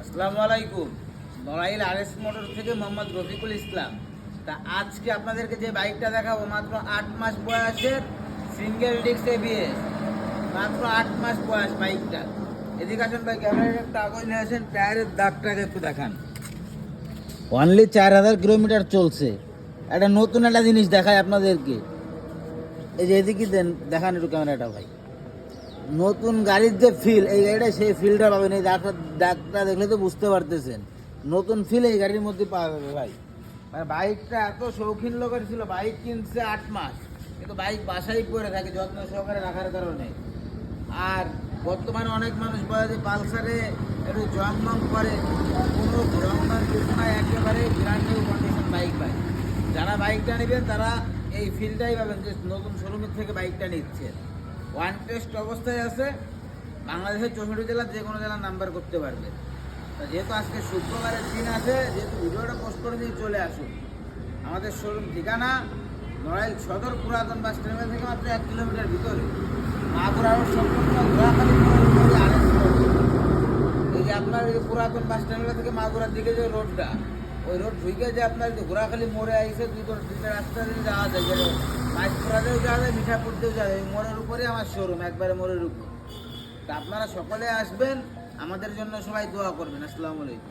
আসসালামু আলাইকুম। Narail RS motor থেকে মোহাম্মদ রফিকুল ইসলাম। তা আজকে আপনাদেরকে যে বাইকটা দেখাবো মাত্র 8 মাস বয়সের সিঙ্গেল ডিস্ক এবিএস, মাত্র 8 মাস বয়স বাইকটা। এদিকে আসেন ভাই, ক্যামেরার একটা কাগজ নিয়ে আসেন, টায়ারের দাগটাকে একটু দেখান। অনলি 4000 কিলোমিটার চলছে। একটা নতুন একটা জিনিস দেখায় আপনাদেরকে, এই যে এদিকে দেখান একটু ক্যামেরাটা ভাই। নতুন গাড়ির যে ফিল, এই গাড়িটা সেই ফিলটা পাবেন। এই দাগটা দেখলে তো বুঝতে পারতেছেন, নতুন ফিল এই গাড়ির মধ্যে পাওয়া যাবে ভাই। মানে বাইকটা এত শৌখিন লোকের ছিল, বাইক কিনছে 8 মাস, কিন্তু বাইক বাসায় পড়ে থাকে যত্ন সহকারে রাখার কারণে। আর বর্তমানে অনেক মানুষ বলে যে পালসারে একটু জং করে, কোনো জং কিছু নাই, একেবারে ব্র্যান্ড নিউ কন্ডিশন বাইক পায়। যারা বাইকটা নেবেন তারা এই ফিলটাই পাবেন যে নতুন শোরুমের থেকে বাইকটা নিচ্ছে। ওয়ান টেস্ট অবস্থায় আছে, বাংলাদেশের 64 জেলার যে কোনো জেলার নাম্বার করতে পারবে। যেহেতু আজকে শুক্রবারের দিন আছে, যেহেতু ভিডিওটা পোস্ট করে দিয়ে চলে আসুন। আমাদের শোরুম ঠিকানা নড়াইল সদর পুরাতন বাস টার্মিনাল থেকে মাত্র 1 কিলোমিটার ভিতরে, মাগুরা রোড সম্পূর্ণ ঘোরাখালী আরএস রোড। এই যে আপনার এই পুরাতন বাস টার্মিনাল থেকে মাগুরার দিকে যে রোডটা, ওই রোড ঢুকে যে আপনার যে ঘোরাখালী মোড়ে আইসে দুটো রাস্তা দিয়ে যাওয়া যায়, যে মাইজপুরাতেও যাওয়া যায়, মিঠাপুরতেও যাওয়া যায়। ওই মোড়ের উপরে আমার শোরুম, একবারে মোড়ের উপর। তা আপনারা সকলে আসবেন, আমাদের জন্য সবাই দোয়া করবেন। আসসালামু আলাইকুম।